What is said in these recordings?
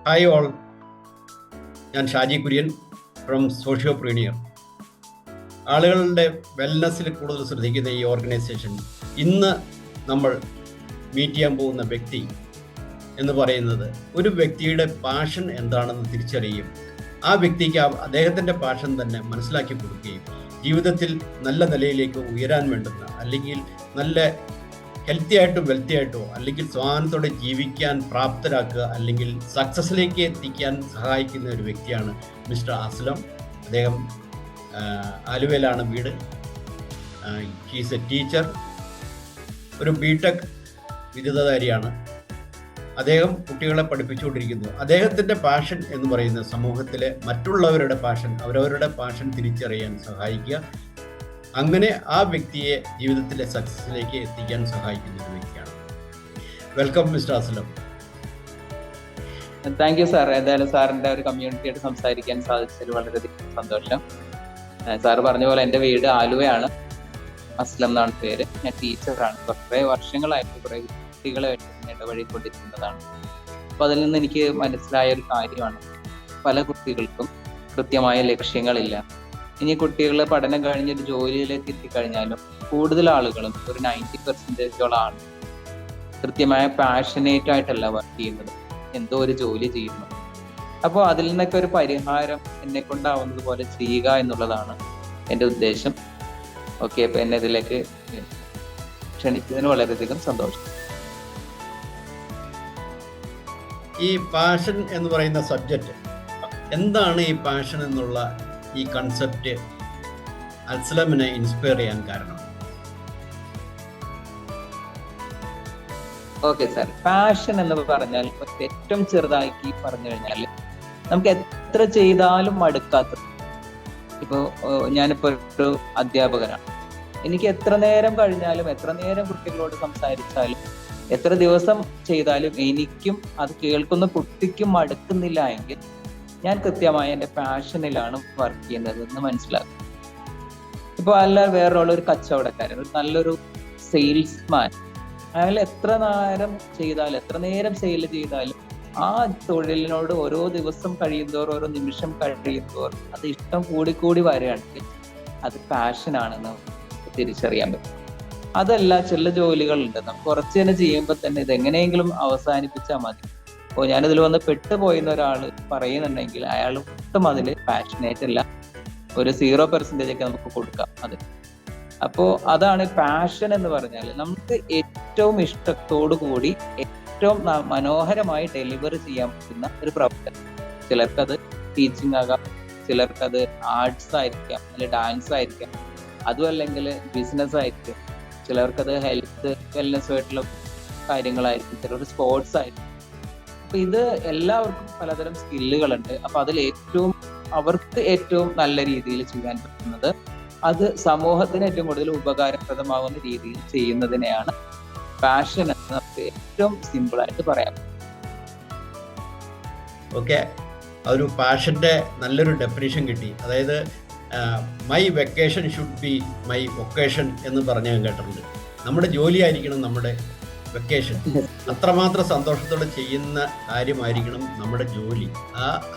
Hi all, ഞാൻ Shaji Kurian from സോഷ്യോപ്രീനിയർ. ആളുകളുടെ വെൽനസ്സിൽ കൂടുതൽ ശ്രദ്ധിക്കുന്ന ഈ ഓർഗനൈസേഷൻ ഇന്ന് നമ്മൾ മീറ്റ് ചെയ്യാൻ പോകുന്ന വ്യക്തി എന്ന് പറയുന്നത് ഒരു വ്യക്തിയുടെ പാഷൻ എന്താണെന്ന് തിരിച്ചറിയുകയും ആ വ്യക്തിക്ക് അദ്ദേഹത്തിൻ്റെ പാഷൻ തന്നെ മനസ്സിലാക്കി കൊടുക്കുകയും ജീവിതത്തിൽ നല്ല നിലയിലേക്ക് ഉയരാൻ വേണ്ടുന്ന, അല്ലെങ്കിൽ നല്ല ഹെൽത്തി ആയിട്ടോ വെൽത്തി ആയിട്ടോ, അല്ലെങ്കിൽ സ്വാതന്ത്ര്യത്തോടെ ജീവിക്കാൻ പ്രാപ്തരാക്കുക, അല്ലെങ്കിൽ സക്സസ്സിലേക്ക് എത്തിക്കാൻ സഹായിക്കുന്ന ഒരു വ്യക്തിയാണ് മിസ്റ്റർ അസ്ലം. അദ്ദേഹം ആലുവയിലാണ് വീട്. ഹീസ് എ ടീച്ചർ, ഒരു ബിടെക് ബിരുദധാരിയാണ്. അദ്ദേഹം കുട്ടികളെ പഠിപ്പിച്ചുകൊണ്ടിരിക്കുന്നു. അദ്ദേഹത്തിൻ്റെ പാഷൻ എന്ന് പറയുന്ന സമൂഹത്തിലെ മറ്റുള്ളവരുടെ പാഷൻ, അവരവരുടെ പാഷൻ തിരിച്ചറിയാൻ സഹായിക്കുക, അങ്ങനെ ആ വ്യക്തിയെ ജീവിതത്തിലെ സക്സസ്സിലേക്ക് എത്തിക്കാൻ സഹായിക്കുന്ന ഒരു വ്യക്തിയാണ്. Welcome mister Aslam. Thank you sir. ഏതായാലും സാറിന്റെ ഒരു കമ്മ്യൂണിറ്റിയായിട്ട് സംസാരിക്കാൻ സാധിച്ചതിൽ വളരെയധികം സന്തോഷം. സാറ് പറഞ്ഞ പോലെ എൻ്റെ വീട് ആലുവയാണ്. അസ്ലം എന്നാണ് പേര്. ഞാൻ ടീച്ചറാണ്. കുറേ വർഷങ്ങളായിട്ട് കുറേ കുട്ടികളായിട്ട് ഇടപഴകിക്കൊണ്ടിരിക്കുന്നതാണ്. അപ്പോൾ അതിൽ നിന്ന് എനിക്ക് മനസ്സിലായ ഒരു കാര്യമാണ്, പല കുട്ടികൾക്കും കൃത്യമായ ലക്ഷ്യങ്ങളില്ല. ഇനി കുട്ടികൾ പഠനം കഴിഞ്ഞൊരു ജോലിയിലേക്ക് എത്തിക്കഴിഞ്ഞാലും കൂടുതൽ ആളുകളും, ഒരു 90% ആണ് കൃത്യമായ പാഷനേറ്റ് ആയിട്ടല്ല വർക്ക് ചെയ്യുന്നത്, എന്തോ ഒരു ജോലി ചെയ്യുന്നു. അപ്പോൾ അതിൽ നിന്നൊക്കെ ഒരു പരിഹാരം എന്നെ കൊണ്ടാവുന്നത് പോലെ ചെയ്യുക എന്നുള്ളതാണ് എൻ്റെ ഉദ്ദേശം. ഓക്കെ, അപ്പൊ എന്നെ ഇതിലേക്ക് ക്ഷണിച്ചതിന് വളരെയധികം സന്തോഷം. ഈ പാഷൻ എന്ന് പറയുന്ന സബ്ജക്റ്റ് എന്താണ്? ഈ പാഷൻ എന്നുള്ള ഈ കൺസെപ്റ്റ് അസ്ലമിനെ ഇൻസ്പയർ ചെയ്യാൻ കാരണം? ഓക്കെ സാർ, പാഷൻ എന്ന് പറഞ്ഞാൽ ഏറ്റവും ചെറുതാക്കി പറഞ്ഞു കഴിഞ്ഞാൽ നമുക്ക് എത്ര ചെയ്താലും മടുക്കാത്തത്. ഇപ്പോൾ ഞാനിപ്പോൾ ഒരു അധ്യാപകനാണ്. എനിക്ക് എത്ര നേരം കഴിഞ്ഞാലും, എത്ര നേരം കുട്ടികളോട് സംസാരിച്ചാലും, എത്ര ദിവസം ചെയ്താലും എനിക്കും അത് കേൾക്കുന്ന കുട്ടിക്കും മടുക്കുന്നില്ല എങ്കിൽ ഞാൻ കൃത്യമായി എൻ്റെ പാഷനിലാണ് വർക്ക് ചെയ്യുന്നത് എന്ന് മനസ്സിലാക്കും. ഇപ്പോൾ അല്ല, വേറൊരു കച്ചവടക്കാരൻ, ഒരു നല്ലൊരു സെയിൽസ്മാൻ, അയാൾ എത്ര നേരം ചെയ്താലും, എത്ര നേരം സെയിൽ ചെയ്താലും ആ തൊഴിലിനോട് ഓരോ ദിവസം കഴിയുന്തോറും, ഓരോ നിമിഷം കഴിയുന്തോറും അത് ഇഷ്ടം കൂടിക്കൂടി വരികയാണെങ്കിൽ അത് പാഷനാണെന്ന് തിരിച്ചറിയാൻ പറ്റും. അതല്ല, ചില ജോലികളുണ്ട് നമുക്ക് കുറച്ച് തന്നെ ചെയ്യുമ്പോൾ തന്നെ ഇതെങ്ങനെയെങ്കിലും അവസാനിപ്പിച്ചാൽ മതി. അപ്പോൾ ഞാനിതിൽ വന്ന് പെട്ടുപോയിന്ന ഒരാൾ പറയുന്നുണ്ടെങ്കിൽ അയാൾ ഒട്ടും അതിൽ പാഷനേറ്റ് അല്ല, ഒരു 0% ഒക്കെ നമുക്ക് കൊടുക്കാം അത്. അപ്പോൾ അതാണ് പാഷൻ എന്ന് പറഞ്ഞാൽ, നമുക്ക് ഏറ്റവും ഇഷ്ടത്തോടു കൂടി ഏറ്റവും മനോഹരമായി ഡെലിവർ ചെയ്യാൻ പറ്റുന്ന ഒരു പ്രവർത്തനം. ചിലർക്കത് ടീച്ചിങ് ആകാം, ചിലർക്കത് ആർട്സ് ആയിരിക്കാം, അല്ലെങ്കിൽ ഡാൻസ് ആയിരിക്കാം, അതും അല്ലെങ്കിൽ ബിസിനസ് ആയിരിക്കും, ചിലർക്കത് ഹെൽത്ത് വെൽനെസ്സുമായിട്ടുള്ള കാര്യങ്ങളായിരിക്കും, ചിലർക്ക് സ്പോർട്സ് ആയിരിക്കും. അപ്പൊ ഇത് എല്ലാവർക്കും പലതരം സ്കില്ലുകളുണ്ട്. അപ്പൊ അതിൽ അവർക്ക് ഏറ്റവും നല്ല രീതിയിൽ ചെയ്യാൻ പറ്റുന്നത്, അത് സമൂഹത്തിന് ഏറ്റവും കൂടുതൽ ഉപകാരപ്രദമാകുന്ന രീതിയിൽ ചെയ്യുന്നതിനെയാണ് പാഷൻ എന്ന് നമുക്ക് ഏറ്റവും സിമ്പിൾ ആയിട്ട് പറയാം. ഓക്കെ, അതൊരു പാഷന്റെ നല്ലൊരു ഡെഫിനിഷൻ കിട്ടി. അതായത് my vacation should be my vocation എന്ന് പറഞ്ഞ് ഞാൻ കേട്ടിട്ടുണ്ട്. നമ്മുടെ ജോലി ആയിരിക്കണം നമ്മുടെ വെക്കേഷൻ. അത്രമാത്രം സന്തോഷത്തോടെ ചെയ്യുന്ന കാര്യമായിരിക്കണം നമ്മുടെ ജോലി.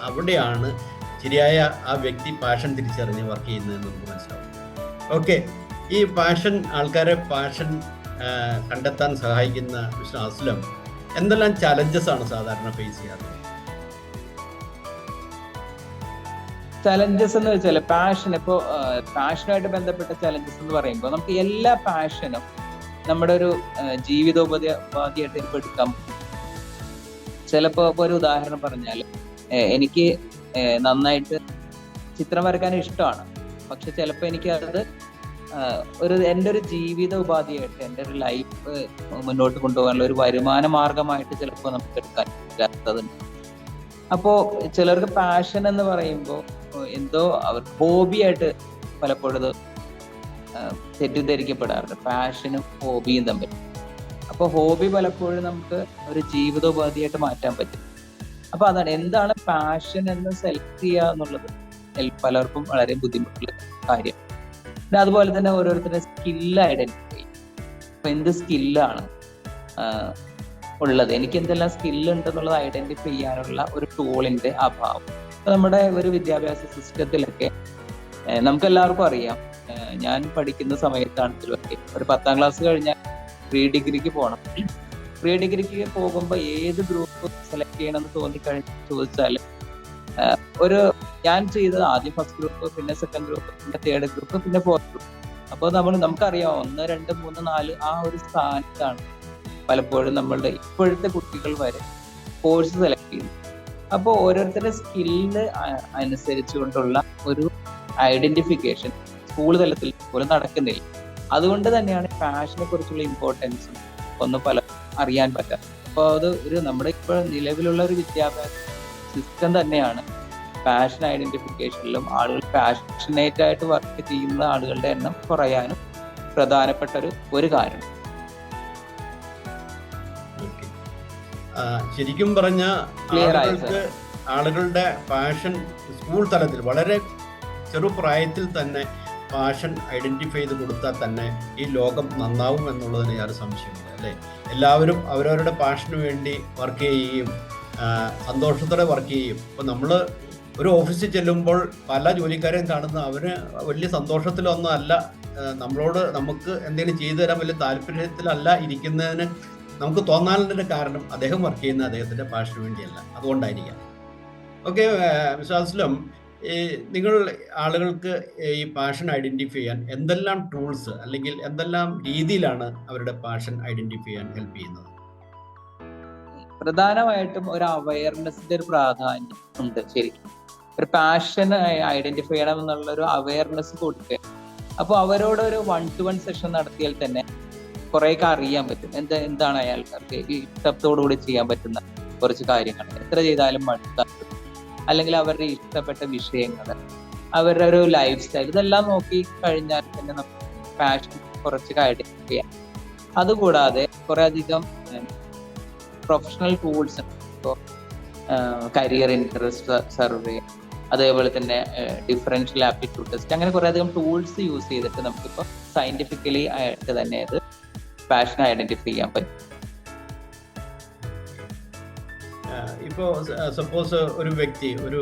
അവിടെയാണ് ശരിയായ ആ വ്യക്തി പാഷൻ തിരിച്ചറിഞ്ഞ് വർക്ക് ചെയ്യുന്നതെന്ന് നമുക്ക് മനസ്സിലാവും. ഓക്കെ, ഈ പാഷൻ, ആൾക്കാരെ പാഷൻ കണ്ടെത്താൻ സഹായിക്കുന്ന മിസ്റ്റർ അസ്ലം എന്തെല്ലാം ചലഞ്ചസ് ആണ് സാധാരണ ഫേസ് ചെയ്യാറുള്ളത്? ചലഞ്ചസ് എന്ന് വെച്ചാൽ ഇപ്പോൾ പാഷനുമായിട്ട് ബന്ധപ്പെട്ട ചലഞ്ചസ് എന്ന് പറയുമ്പോൾ നമുക്ക് എല്ലാ പാഷനും നമ്മുടെ ഒരു ജീവിതോപാധിയായിട്ട് ഇപ്പോൾ എടുക്കാം. ചിലപ്പോൾ ഒരു ഉദാഹരണം പറഞ്ഞാൽ, എനിക്ക് നന്നായിട്ട് ചിത്രം വരയ്ക്കാൻ ഇഷ്ടമാണ്, പക്ഷെ ചിലപ്പോൾ എനിക്ക് അത് എൻ്റെ ഒരു ജീവിത ഉപാധിയായിട്ട്, എൻ്റെ ഒരു ലൈഫ് മുന്നോട്ട് കൊണ്ടുപോകാനുള്ള ഒരു വരുമാന മാർഗമായിട്ട് ചിലപ്പോൾ നമുക്ക് എടുക്കാൻ പറ്റാത്തതുണ്ട്. അപ്പോൾ ചിലർക്ക് പാഷൻ എന്ന് പറയുമ്പോൾ എന്തോ അവർക്ക് ഹോബിയായിട്ട് പലപ്പോഴും ഇത് തെറ്റിദ്ധരിക്കപ്പെടാറുണ്ട്, പാഷനും ഹോബിയും തമ്മിൽ. അപ്പോൾ ഹോബി പലപ്പോഴും നമുക്ക് ഒരു ജീവിതോപാധിയായിട്ട് മാറ്റാൻ പറ്റും. അപ്പൊ അതാണ് എന്താണ് പാഷൻ എന്ന് സെലക്ട് ചെയ്യുക എന്നുള്ളത് പലർക്കും വളരെ ബുദ്ധിമുട്ടുള്ള കാര്യം. പിന്നെ അതുപോലെ തന്നെ ഓരോരുത്തരുടെ സ്കില്ല് ഐഡന്റിഫൈ ചെയ്യും. അപ്പൊ എന്ത് സ്കില്ലാണ് ഉള്ളത്, എനിക്ക് എന്തെല്ലാം സ്കില്ല് ഉണ്ടെന്നുള്ളത് ഐഡന്റിഫൈ ചെയ്യാനുള്ള ഒരു ടൂളിന്റെ അഭാവം. നമ്മുടെ ഒരു വിദ്യാഭ്യാസ സിസ്റ്റത്തിലൊക്കെ നമുക്ക് എല്ലാവർക്കും അറിയാം, ഞാൻ പഠിക്കുന്ന സമയത്താണെങ്കിലും ഒരു 10ാം ക്ലാസ് കഴിഞ്ഞാൽ പ്രീ ഡിഗ്രിക്ക് പോകണം. പ്രീ ഡിഗ്രിക്ക് പോകുമ്പോൾ ഏത് ഗ്രൂപ്പ് സെലക്ട് ചെയ്യണമെന്ന് ചോദിച്ചാൽ ഒരു ഞാൻ ചെയ്തത് ആദ്യം ഫസ്റ്റ് ഗ്രൂപ്പ്, പിന്നെ സെക്കൻഡ് ഗ്രൂപ്പ്, പിന്നെ തേർഡ് ഗ്രൂപ്പ്, പിന്നെ ഫോർത്ത് ഗ്രൂപ്പ്. അപ്പോൾ നമുക്കറിയാം 1, 2, 3, 4 ആ ഒരു സ്ഥാനത്താണ് പലപ്പോഴും നമ്മളുടെ ഇപ്പോഴത്തെ കുട്ടികൾ വരെ കോഴ്സ് സെലക്ട് ചെയ്യുന്നത്. അപ്പോൾ ഓരോരുത്തരുടെ സ്കില്ല് അനുസരിച്ചുകൊണ്ടുള്ള ഒരു ഐഡന്റിഫിക്കേഷൻ സ്കൂൾ തലത്തിൽ പോലും നടക്കുന്നില്ല. അതുകൊണ്ട് തന്നെയാണ് പാഷനെ കുറിച്ചുള്ള ഇമ്പോർട്ടൻസ് ഒന്നും അറിയാൻ പറ്റാത്തത്. അപ്പോൾ അത് നമ്മുടെ ഇപ്പോൾ നിലവിലുള്ള ഒരു വിദ്യാഭ്യാസ സിസ്റ്റം തന്നെയാണ് പാഷൻ ഐഡന്റിഫിക്കേഷനിലും ആളുകൾ പാഷനേറ്റ് ആയിട്ട് വർക്ക് ചെയ്യുന്ന ആളുകളുടെ എണ്ണം കുറയാനും പ്രധാനപ്പെട്ട ഒരു കാരണം. ശരിക്കും പറഞ്ഞ ആളുകളുടെ പാഷൻ സ്കൂൾ തലത്തിൽ വളരെ ചെറുപ്രായത്തിൽ തന്നെ പാഷൻ ഐഡന്റിഫൈ ചെയ്ത് കൊടുത്താൽ തന്നെ ഈ ലോകം നന്നാവും എന്നുള്ളതിന് യാതൊരു സംശയമില്ല, അല്ലേ? എല്ലാവരും അവരവരുടെ പാഷന് വേണ്ടി വർക്ക് ചെയ്യുകയും സന്തോഷത്തോടെ വർക്ക് ചെയ്യും. ഇപ്പോൾ നമ്മൾ ഒരു ഓഫീസിൽ ചെല്ലുമ്പോൾ പല ജോലിക്കാരെയും കാണുന്ന അവര് വലിയ സന്തോഷത്തിലൊന്നും അല്ല, നമുക്ക് എന്തെങ്കിലും ചെയ്തു തരാൻ വലിയ താല്പര്യത്തിലല്ല ഇരിക്കുന്നതിന് നമുക്ക് തോന്നാനതിൻ്റെ കാരണം അദ്ദേഹം വർക്ക് ചെയ്യുന്ന അദ്ദേഹത്തിൻ്റെ പാഷന് വേണ്ടിയല്ല, അതുകൊണ്ടായിരിക്കാം. ഓക്കെ, മിസ്റ്റർ അസ്ലം, നിങ്ങൾ ആളുകൾക്ക് ഈ പാഷൻ ഐഡന്റിഫൈ ചെയ്യാൻ എന്തെല്ലാം ടൂൾസ് അല്ലെങ്കിൽ എന്തെല്ലാം രീതിയിലാണ് അവരുടെ പാഷൻ ഐഡന്റിഫൈ ചെയ്യാൻ ഹെൽപ്പ് ചെയ്യുന്നത്? പ്രധാനമായിട്ടും ഒരു അവയർനെസിന്റെ ഒരു പ്രാധാന്യം ഉണ്ട്. ശരിക്കും ഒരു പാഷൻ ഐഡന്റിഫൈ ചെയ്യണം എന്നുള്ള ഒരു അവയർനെസ് കൊടുക്കുക. അപ്പോൾ അവരോട് ഒരു 1-to-1 സെഷൻ നടത്തിയാൽ തന്നെ കുറേയൊക്കെ അറിയാൻ പറ്റും എന്താണ് അയാൾക്ക് ഇഷ്ടത്തോടുകൂടി ചെയ്യാൻ പറ്റുന്ന കുറച്ച് കാര്യങ്ങൾ, എത്ര ചെയ്താലും മടുക്കാത്ത, അല്ലെങ്കിൽ അവരുടെ ഇഷ്ടപ്പെട്ട വിഷയങ്ങൾ, അവരുടെ ഒരു ലൈഫ് സ്റ്റൈൽ, ഇതെല്ലാം നോക്കി കഴിഞ്ഞാൽ തന്നെ നമുക്ക് പാഷൻ കുറച്ച് ഐഡന്റിഫൈ ചെയ്യാം. അതുകൂടാതെ കുറെ അധികം പ്രൊഫഷണൽ ടൂൾസ് ഉണ്ട്. ഇപ്പോൾ കരിയർ ഇൻട്രസ്റ്റ് സർവേ, അതേപോലെ തന്നെ ഡിഫറൻഷ്യൽ ആപ്റ്റിറ്റ്യൂഡ് ടെസ്റ്റ്, അങ്ങനെ കുറെ അധികം ടൂൾസ് യൂസ് ചെയ്തിട്ട് നമുക്കിപ്പോൾ സയന്റിഫിക്കലി ആയിട്ട് തന്നെ അത് പാഷൻ ഐഡന്റിഫൈ ചെയ്യാൻ പറ്റും. ഇപ്പോൾ സപ്പോസ് ഒരു വ്യക്തി, ഒരു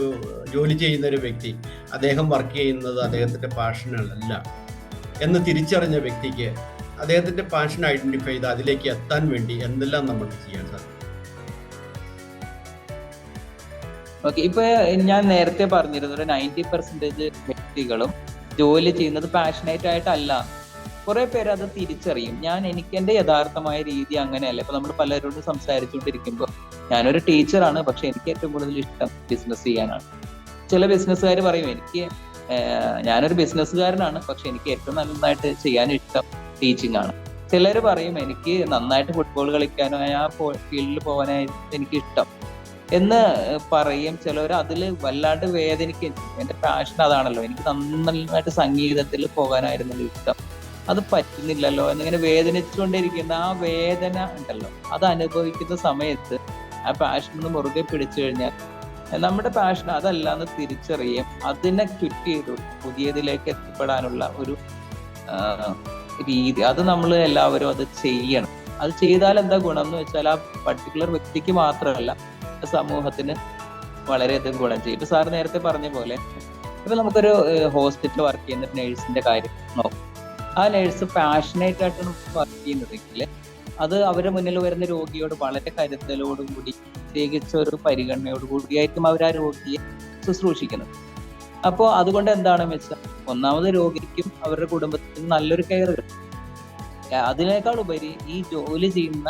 ജോലി ചെയ്യുന്ന ഒരു വ്യക്തി, അദ്ദേഹം വർക്ക് ചെയ്യുന്നത് അദ്ദേഹത്തിൻ്റെ പാഷനല്ല എന്ന് തിരിച്ചറിഞ്ഞ വ്യക്തിക്ക് അദ്ദേഹത്തിൻ്റെ പാഷൻ ഐഡന്റിഫൈ ചെയ്ത് അതിലേക്ക് എത്താൻ വേണ്ടി എന്തെല്ലാം നമുക്ക് ചെയ്യാൻ സാധിക്കും? ഓക്കെ, ഇപ്പൊ ഞാൻ നേരത്തെ പറഞ്ഞിരുന്നു ഒരു 90% വ്യക്തികളും ജോലി ചെയ്യുന്നത് പാഷനേറ്റ് ആയിട്ടല്ല. കുറെ പേര് അത് തിരിച്ചറിയും. എനിക്ക് എന്റെ യഥാർത്ഥമായ രീതി അങ്ങനെയല്ല. ഇപ്പൊ നമ്മൾ പലരോടും സംസാരിച്ചുകൊണ്ടിരിക്കുമ്പോൾ ഞാനൊരു ടീച്ചറാണ്, പക്ഷെ എനിക്ക് ഏറ്റവും കൂടുതൽ ഇഷ്ടം ബിസിനസ് ചെയ്യാനാണ്. ചില ബിസിനസ്സുകാർ പറയും ഞാനൊരു ബിസിനസ്സുകാരനാണ്, പക്ഷെ എനിക്ക് ഏറ്റവും നന്നായിട്ട് ചെയ്യാൻ ഇഷ്ടം ടീച്ചിങ് ആണ്. ചിലർ പറയും എനിക്ക് നന്നായിട്ട് ഫുട്ബോൾ കളിക്കാനോ ആ ഫീൽഡിൽ പോകാനായിട്ട് എനിക്ക് ഇഷ്ടം എന്ന് പറയും. ചിലവർ അതിൽ വല്ലാണ്ട് വേദനിക്കും. എന്റെ പാഷൻ അതാണല്ലോ, എനിക്ക് നന്നായിട്ട് സംഗീതത്തിൽ പോകാനായിരുന്നല്ലോ ഇഷ്ടം, അത് പറ്റുന്നില്ലല്ലോ എന്നിങ്ങനെ വേദനിച്ചുകൊണ്ടിരിക്കുന്ന ആ വേദന ഉണ്ടല്ലോ, അത് അനുഭവിക്കുന്ന സമയത്ത് ആ പാഷൻ മുറുകെ പിടിച്ചു കഴിഞ്ഞാൽ നമ്മുടെ പാഷൻ അതല്ല എന്ന് തിരിച്ചറിയും. അതിനെ ക്വിറ്റ് ചെയ്തു പുതിയതിലേക്ക് എത്തിപ്പെടാനുള്ള ഒരു രീതി, അത് നമ്മൾ എല്ലാവരും അത് ചെയ്യണം. അത് ചെയ്താൽ എന്താ ഗുണം എന്ന് വെച്ചാൽ ആ പർട്ടിക്കുലർ വ്യക്തിക്ക് മാത്രമല്ല സമൂഹത്തിന് വളരെയധികം ഗുണം ചെയ്യും. ഇപ്പൊ സാർ നേരത്തെ പറഞ്ഞ പോലെ ഇപ്പൊ നമുക്കൊരു ഹോസ്പിറ്റലിൽ വർക്ക് ചെയ്യുന്ന നേഴ്സിന്റെ കാര്യം നോക്കാം. ആ നേഴ്സ് പാഷനേറ്റ് ആയിട്ടാണ് വർക്ക് ചെയ്യുന്നതെങ്കിൽ അത് അവരുടെ മുന്നിൽ വരുന്ന രോഗിയോട് വളരെ കരുതലോടുകൂടി, പ്രത്യേകിച്ച് ഒരു പരിഗണനയോടുകൂടിയായിരിക്കും അവർ ആ രോഗിയെ ശുശ്രൂഷിക്കുന്നത്. അപ്പോൾ അതുകൊണ്ട് എന്താണെന്ന് വെച്ചാൽ ഒന്നാമത് രോഗിക്കും അവരുടെ കുടുംബത്തിനും നല്ലൊരു കെയർ കിട്ടും. അതിനേക്കാൾ ഉപരി ഈ ജോലി ചെയ്യുന്ന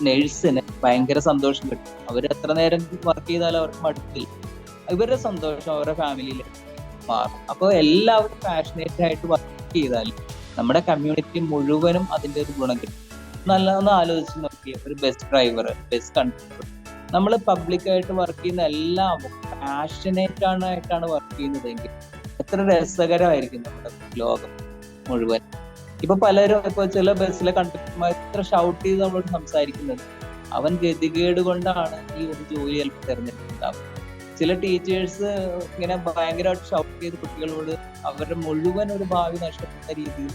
നേഴ്സിന് ഭയങ്കര സന്തോഷം കിട്ടും. അവർ എത്ര നേരം വർക്ക് ചെയ്താലും അവർക്ക് മടുക്കില്ല. ഇവരുടെ സന്തോഷം അവരുടെ ഫാമിലിയിൽ മാറും. അപ്പോൾ എല്ലാവരും പാഷനേറ്റ് ആയിട്ട് വർക്ക് ചെയ്താൽ നമ്മുടെ കമ്മ്യൂണിറ്റി മുഴുവനും അതിന്റെ ഒരു ഗുണം കിട്ടും. ഒന്ന് ആലോചിച്ച് നോക്കിയ ഒരു ബസ് ഡ്രൈവർ, ബസ് കണ്ടക്ടർ, നമ്മൾ പബ്ലിക്കായിട്ട് വർക്ക് ചെയ്യുന്ന എല്ലാവരും പാഷനേറ്റ് ആയിട്ടാണ് വർക്ക് ചെയ്യുന്നതെങ്കിൽ എത്ര രസകരമായിരിക്കും നമ്മുടെ ലോകം മുഴുവൻ. ഇപ്പൊ പലരും ഇപ്പൊ ചില ബസ്സിലെ കണ്ടക്ടർമാർ ഇത്ര ഷൗട്ട് ചെയ്ത് നമ്മളോട് സംസാരിക്കുന്നത് അവൻ ഗതികേട് കൊണ്ടാണ് ഈ ഒരു ജോലി ചിലപ്പോൾ തിരഞ്ഞെടുക്കുന്നുണ്ടാവും. ചില ടീച്ചേഴ്സ് ഇങ്ങനെ ഭയങ്കരമായിട്ട് ഷൗട്ട് ചെയ്ത് കുട്ടികളോട് അവരുടെ മുഴുവൻ ഒരു ഭാവി നഷ്ടപ്പെട്ട രീതിയിൽ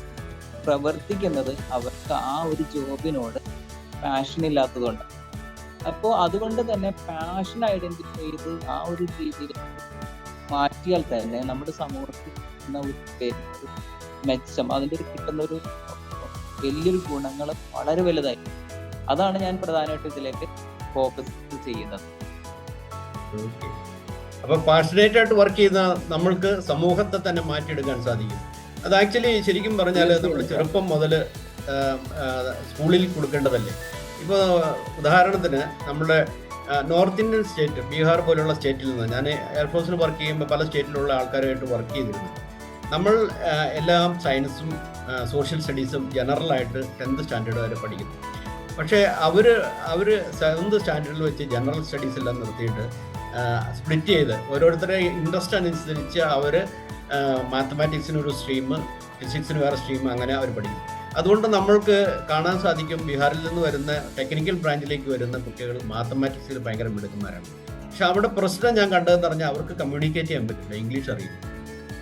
പ്രവർത്തിക്കുന്നത് അവർക്ക് ആ ഒരു ജോബിനോട് പാഷൻ ഇല്ലാത്തതുകൊണ്ടാണ്. അപ്പോൾ അതുകൊണ്ട് തന്നെ പാഷൻ ഐഡന്റിഫൈ ചെയ്ത് ആ ഒരു രീതിയിൽ മാറ്റിയാൽ തന്നെ നമ്മുടെ സമൂഹത്തിൽ കിട്ടുന്ന ഒരു മെച്ചം, അതിൻ്റെ ഒരു കിട്ടുന്ന ഒരു വലിയൊരു ഗുണങ്ങൾ വളരെ വലുതായിരിക്കും. അതാണ് ഞാൻ പ്രധാനമായിട്ടും ഇതിലേക്ക് ഫോക്കസ് ചെയ്യുന്നത്. അപ്പൊ പാഷനേറ്റ് ആയിട്ട് വർക്ക് ചെയ്യുന്ന നമ്മൾക്ക് സമൂഹത്തെ തന്നെ മാറ്റിയെടുക്കാൻ സാധിക്കും. അത് ആക്ച്വലി ശരിക്കും പറഞ്ഞാൽ നമ്മൾ ചെറുപ്പം മുതൽ സ്കൂളിൽ കൊടുക്കേണ്ടതല്ലേ. ഇപ്പോൾ ഉദാഹരണത്തിന് നമ്മുടെ നോർത്ത് ഇന്ത്യൻ സ്റ്റേറ്റ്, ബീഹാർ പോലുള്ള സ്റ്റേറ്റിൽ നിന്ന്, ഞാൻ എയർഫോഴ്സിൽ വർക്ക് ചെയ്യുമ്പോൾ പല സ്റ്റേറ്റിലുള്ള ആൾക്കാരുമായിട്ട് വർക്ക് ചെയ്തിരുന്നു. നമ്മൾ എല്ലാം സയൻസും സോഷ്യൽ സ്റ്റഡീസും ജനറലായിട്ട് 10th സ്റ്റാൻഡേർഡ് വരെ പഠിക്കുന്നു. പക്ഷേ അവർ 7th സ്റ്റാൻഡേർഡിൽ വെച്ച് ജനറൽ സ്റ്റഡീസ് എല്ലാം നിർത്തിയിട്ട് സ്പ്ലിറ്റ് ചെയ്ത് ഓരോരുത്തരുടെ ഇൻട്രസ്റ്റ് അനുസരിച്ച് അവർ മാത്തമാറ്റിക്സിന് ഒരു സ്ട്രീം, ഫിസിക്സിന് വേറെ സ്ട്രീം, അങ്ങനെ അവർ പഠിക്കും. അതുകൊണ്ട് നമ്മൾക്ക് കാണാൻ സാധിക്കും ബീഹാറിൽ നിന്ന് വരുന്ന ടെക്നിക്കൽ ബ്രാഞ്ചിലേക്ക് വരുന്ന കുട്ടികൾ മാത്തമാറ്റിക്സിൽ ഭയങ്കര മിടുക്കന്മാരാണ്. പക്ഷെ അവിടെ പ്രശ്നം ഞാൻ കണ്ടതെന്ന് പറഞ്ഞാൽ അവർക്ക് കമ്മ്യൂണിക്കേറ്റ് ചെയ്യാൻ പറ്റില്ല, ഇംഗ്ലീഷ് അറിയില്ല.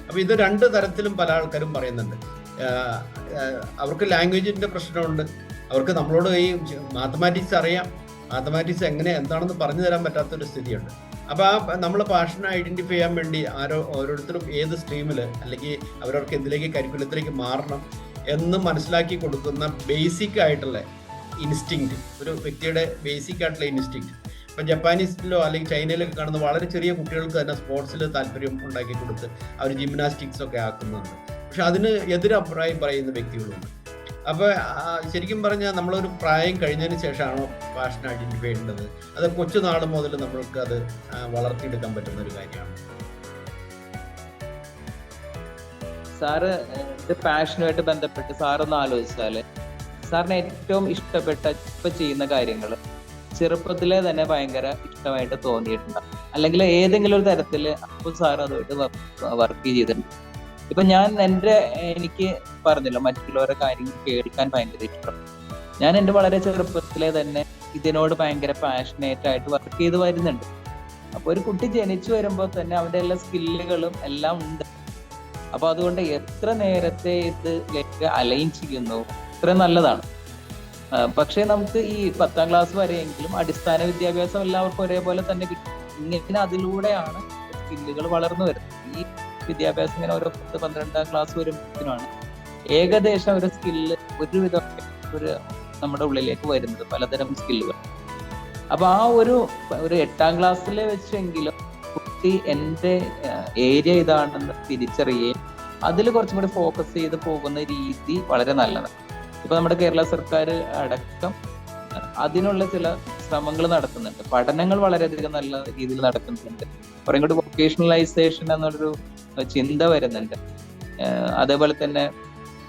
അപ്പോൾ ഇത് 2 തരത്തിലും പല ആൾക്കാരും പറയുന്നുണ്ട്. അവർക്ക് ലാംഗ്വേജിൻ്റെ പ്രശ്നമുണ്ട്, അവർക്ക് നമ്മളോട് ഈ മാത്തമാറ്റിക്സ് അറിയാം, മാത്തമാറ്റിക്സ് എന്താണെന്ന് പറഞ്ഞു തരാൻ പറ്റാത്തൊരു സ്ഥിതിയുണ്ട്. അപ്പോൾ നമ്മൾ പാഷൻ ഐഡൻറ്റിഫൈ ചെയ്യാൻ വേണ്ടി ഓരോരുത്തരും ഏത് സ്ട്രീമിൽ അല്ലെങ്കിൽ അവരവർക്ക് എന്തിലേക്ക് കരിക്കുലത്തിലേക്ക് മാറണം എന്ന് മനസ്സിലാക്കി കൊടുക്കുന്ന ബേസിക് ആയിട്ടുള്ള ഇൻസ്റ്റിങ്ക്റ്റ്, ഒരു വ്യക്തിയുടെ ബേസിക് ആയിട്ടുള്ള ഇൻസ്റ്റിങ്ക്റ്റ്. ഇപ്പം ജപ്പാനീസിലോ അല്ലെങ്കിൽ ചൈനയിലൊക്കെ കാണുന്ന വളരെ ചെറിയ കുട്ടികൾക്ക് തന്നെ സ്പോർട്സിൽ താല്പര്യം ഉണ്ടാക്കി കൊടുത്ത് അവർ ജിംനാസ്റ്റിക്സ് ഒക്കെ ആക്കുന്നുണ്ട്. പക്ഷെ അതിന് എതിരഭിപ്രായം പറയുന്ന വ്യക്തികളുണ്ട്. അപ്പോൾ ശരിക്കും പറഞ്ഞാൽ നമ്മളൊരു പ്രായം കഴിഞ്ഞതിന് ശേഷമാണോ പാഷൻ ഐഡൻറ്റിഫൈ ചെയ്യേണ്ടത്? അത് കൊച്ചുനാൾ മുതൽ നമ്മൾക്ക് അത് വളർത്തിയെടുക്കാൻ പറ്റുന്ന ഒരു കാര്യമാണ്. സാറ് ഇത് പാഷനുമായിട്ട് ബന്ധപ്പെട്ട് സാറൊന്ന് ആലോചിച്ചാല് സാറിന് ഏറ്റവും ഇഷ്ടപ്പെട്ട ഇപ്പൊ ചെയ്യുന്ന കാര്യങ്ങൾ ചെറുപ്പത്തിലെ തന്നെ ഭയങ്കര ഇഷ്ടമായിട്ട് തോന്നിയിട്ടുണ്ടാവും, അല്ലെങ്കിൽ ഏതെങ്കിലും ഒരു തരത്തിൽ അപ്പോൾ സാർ അതുമായിട്ട് വർക്ക് ചെയ്തിട്ടുണ്ട്. ഇപ്പൊ എനിക്ക് പറഞ്ഞല്ലോ മറ്റുള്ളവരുടെ കാര്യങ്ങൾ കേൾക്കാൻ ഭയങ്കര ഇഷ്ടം. ഞാൻ എൻ്റെ വളരെ ചെറുപ്പത്തിലെ തന്നെ ഇതിനോട് ഭയങ്കര പാഷനേറ്റ് ആയിട്ട് വർക്ക് ചെയ്ത് വരുന്നുണ്ട്. അപ്പൊ ഒരു കുട്ടി ജനിച്ചു വരുമ്പോൾ തന്നെ അവന്റെ എല്ലാ സ്കില്ലുകളും എല്ലാം ഉണ്ട്. അപ്പൊ അതുകൊണ്ട് എത്ര നേരത്തെ ഇതിലേക്ക് അലൈൻ ചെയ്യുന്നു അത്ര നല്ലതാണ്. പക്ഷെ നമുക്ക് ഈ 10th ക്ലാസ് വരെയെങ്കിലും അടിസ്ഥാന വിദ്യാഭ്യാസം എല്ലാവർക്കും ഒരേപോലെ തന്നെ കിട്ടും. ഇങ്ങനെ അതിലൂടെയാണ് സ്കില്ലുകൾ വളർന്നു വരുന്നത്. ഈ വിദ്യാഭ്യാസം ഇങ്ങനെ ഓരോ 10-12 ക്ലാസ് വരുമ്പോഴാണ് ഏകദേശം ഒരു സ്കില്ല് ഒരുവിധം നമ്മുടെ ഉള്ളിലേക്ക് വരുന്നത്, പലതരം സ്കില്ലുകൾ. അപ്പൊ ആ ഒരു 8th ക്ലാസ്സിൽ വെച്ചെങ്കിലും കുട്ടി എൻ്റെ ഏരിയ ഇതാണെന്ന് തിരിച്ചറിയുകയും അതിൽ കുറച്ചും കൂടി ഫോക്കസ് ചെയ്ത് പോകുന്ന രീതി വളരെ നല്ലതാണ്. ഇപ്പൊ നമ്മുടെ കേരള സർക്കാർ അടക്കം അതിനുള്ള ചില ശ്രമങ്ങൾ നടത്തുന്നുണ്ട്. പഠനങ്ങൾ വളരെയധികം നല്ല രീതിയിൽ നടക്കുന്നുണ്ട്. കുറേ കൂടി വൊക്കേഷണലൈസേഷൻ എന്നുള്ളൊരു ചിന്ത വരുന്നുണ്ട്. അതേപോലെ തന്നെ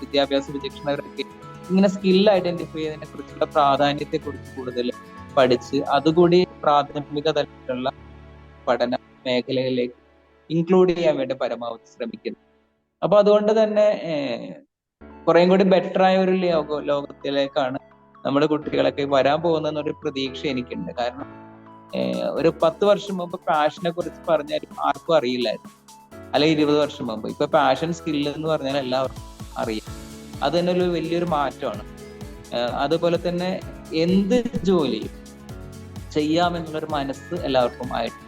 വിദ്യാഭ്യാസ വിചക്ഷണരൊക്കെ ഇങ്ങനെ സ്കിൽ ഐഡന്റിഫൈ ചെയ്തതിനെ കുറിച്ചുള്ള പ്രാധാന്യത്തെ കുറിച്ച് കൂടുതൽ പഠിച്ച് അതുകൂടി പ്രാഥമിക തലത്തിലുള്ള പഠന മേഖലകളിലേക്ക് ഇൻക്ലൂഡ് ചെയ്യാൻ വേണ്ടി പരമാവധി ശ്രമിക്കുന്നു. അപ്പൊ അതുകൊണ്ട് തന്നെ കുറേ കൂടി ബെറ്റർ ആയ ഒരു ലോകത്തിലേക്കാണ് നമ്മുടെ കുട്ടികളൊക്കെ വരാൻ പോകുന്നൊരു പ്രതീക്ഷ എനിക്കുണ്ട്. കാരണം ഒരു 10 വർഷം മുമ്പ് പാഷനെ കുറിച്ച് പറഞ്ഞാൽ ആർക്കും അറിയില്ലായിരുന്നു, അല്ലെങ്കിൽ 20 വർഷം മുമ്പ്. ഇപ്പൊ പാഷൻ സ്കില്ല് എന്ന് പറഞ്ഞാൽ എല്ലാവർക്കും അറിയാം. അത് തന്നെ ഒരു വലിയൊരു മാറ്റമാണ്. അതുപോലെ തന്നെ എന്ത് ജോലിയും ചെയ്യാമെന്നുള്ളൊരു മനസ്സ് എല്ലാവർക്കും ആയിട്ട്,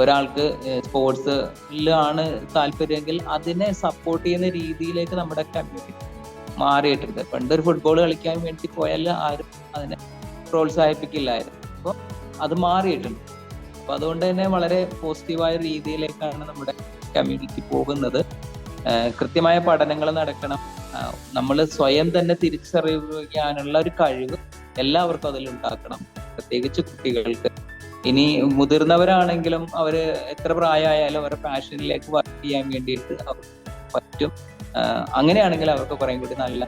ഒരാൾക്ക് സ്പോർട്സിലാണ് താല്പര്യമെങ്കിൽ അതിനെ സപ്പോർട്ട് ചെയ്യുന്ന രീതിയിലേക്ക് നമ്മുടെ കമ്മ്യൂണിറ്റി മാറിയിട്ടുണ്ട്. പണ്ടൊരു ഫുട്ബോൾ കളിക്കാൻ വേണ്ടി പോയാൽ ആരും അതിനെ പ്രോത്സാഹിപ്പിക്കില്ലായിരുന്നു. അപ്പോൾ അത് മാറിയിട്ടുണ്ട്. അപ്പൊ അതുകൊണ്ട് തന്നെ വളരെ പോസിറ്റീവായ രീതിയിലേക്കാണ് നമ്മുടെ കമ്മ്യൂണിറ്റി പോകുന്നത്. കൃത്യമായ പഠനങ്ങൾ നടക്കണം. നമ്മൾ സ്വയം തന്നെ തിരിച്ചറിയാനുള്ള ഒരു കഴിവ് എല്ലാവർക്കും അതിലുണ്ടാക്കണം, പ്രത്യേകിച്ച് കുട്ടികൾക്ക്. ഇനി മുതിർന്നവരാണെങ്കിലും അവര് എത്ര പ്രായമായാലും അവരുടെ പാഷനിലേക്ക് വർക്ക് ചെയ്യാൻ വേണ്ടിയിട്ട് അവർക്ക് പറ്റും. അങ്ങനെയാണെങ്കിൽ അവർക്ക് കുറേ കൂടി നല്ല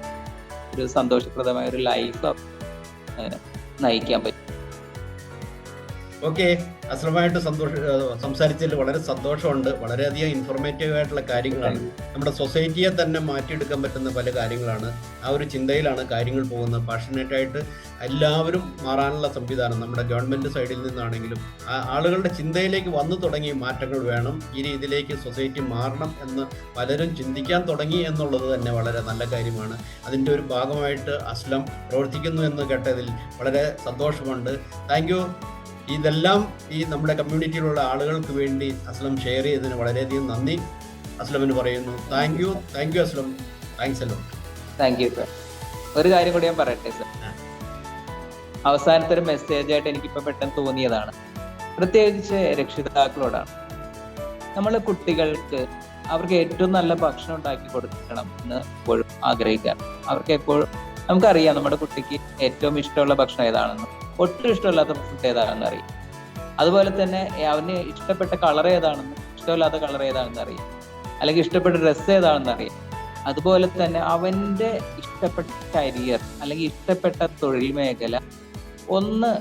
ഒരു സന്തോഷപ്രദമായ ഒരു ലൈഫ് നയിക്കാൻ പറ്റും. ഓക്കെ, അസ്ലമായിട്ട് സംസാരിച്ചതിൽ വളരെ സന്തോഷമുണ്ട്. വളരെയധികം ഇൻഫോർമേറ്റീവ് ആയിട്ടുള്ള കാര്യങ്ങളാണ്. നമ്മുടെ സൊസൈറ്റിയെ തന്നെ മാറ്റിയെടുക്കാൻ പറ്റുന്ന പല കാര്യങ്ങളാണ്. ആ ഒരു ചിന്തയിലാണ് കാര്യങ്ങൾ പോകുന്നത്. പാഷനേറ്റായിട്ട് എല്ലാവരും മാറാനുള്ള സംവിധാനം നമ്മുടെ ഗവൺമെൻറ് സൈഡിൽ നിന്നാണെങ്കിലും ആളുകളുടെ ചിന്തയിലേക്ക് വന്നു തുടങ്ങി മാറ്റങ്ങൾ വേണം, ഈ രീതിയിലേക്ക് സൊസൈറ്റി മാറണം എന്ന് പലരും ചിന്തിക്കാൻ തുടങ്ങി എന്നുള്ളത് തന്നെ വളരെ നല്ല കാര്യമാണ്. അതിൻ്റെ ഒരു ഭാഗമായിട്ട് അസ്ലം പ്രവർത്തിക്കുന്നു എന്ന് കേട്ടതിൽ വളരെ സന്തോഷമുണ്ട്. Thank you. ഇതെല്ലാം ഈ നമ്മുടെ കമ്മ്യൂണിറ്റിയിലുള്ള ആളുകൾക്ക് വേണ്ടി അസ്ലം ഷെയർ ചെയ്തതിന് വളരെയധികം നന്ദി അസ്ലമിന് പറയുന്നു. Thank you Aslam. താങ്ക്സ് എല്ലോ. Thank you sir. ഒരു കാര്യം കൂടി ഞാൻ പറയട്ടെ സർ. അവസാനത്തെ ഒരു മെസ്സേജ് ആയിട്ട് എനിക്കിപ്പോൾ പെട്ടെന്ന് തോന്നിയതാണ്, പ്രത്യേകിച്ച് രക്ഷിതാക്കളോടാണ്. നമ്മൾ കുട്ടികൾക്ക് അവർക്ക് ഏറ്റവും നല്ല ഭക്ഷണം ഉണ്ടാക്കി കൊടുക്കണം എന്ന് എപ്പോഴും ആഗ്രഹിക്കാറ്. അവർക്ക് എപ്പോഴും നമുക്കറിയാം നമ്മുടെ കുട്ടിക്ക് ഏറ്റവും ഇഷ്ടമുള്ള ഭക്ഷണം ഏതാണെന്ന്, ഒട്ടും ഇഷ്ടമില്ലാത്ത ഫുഡ് ഏതാണെന്ന് അറിയാം. അതുപോലെ തന്നെ അവന് ഇഷ്ടപ്പെട്ട കളർ ഏതാണെന്ന്, ഇഷ്ടമില്ലാത്ത കളർ ഏതാണെന്ന് അറിയാം, അല്ലെങ്കിൽ ഇഷ്ടപ്പെട്ട ഡ്രസ്സ് ഏതാണെന്ന് അറിയാം. അതുപോലെ തന്നെ അവൻ്റെ ഇഷ്ടപ്പെട്ട കരിയർ അല്ലെങ്കിൽ ഇഷ്ടപ്പെട്ട തൊഴിൽ മേഖല ഒന്ന്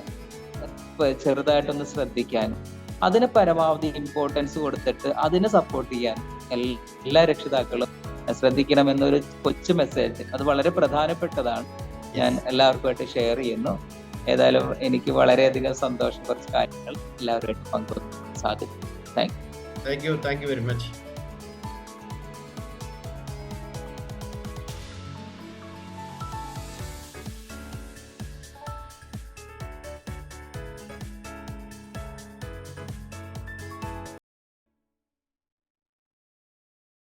ചെറുതായിട്ടൊന്ന് ശ്രദ്ധിക്കാനും അതിന് പരമാവധി ഇമ്പോർട്ടൻസ് കൊടുത്തിട്ട് അതിനെ സപ്പോർട്ട് ചെയ്യാനും എല്ലാ രക്ഷിതാക്കളും ശ്രദ്ധിക്കണമെന്നൊരു കൊച്ചു മെസ്സേജ്, അത് വളരെ പ്രധാനപ്പെട്ടതാണ്. ഞാൻ എല്ലാവർക്കുമായിട്ട് ഷെയർ ചെയ്യുന്നു. ഏതായാലും എനിക്ക് വളരെയധികം സന്തോഷം, കുറച്ച് കാര്യങ്ങൾ എല്ലാവരുമായിട്ട് പങ്കുവെക്കാൻ സാധിക്കും. Thank you very much.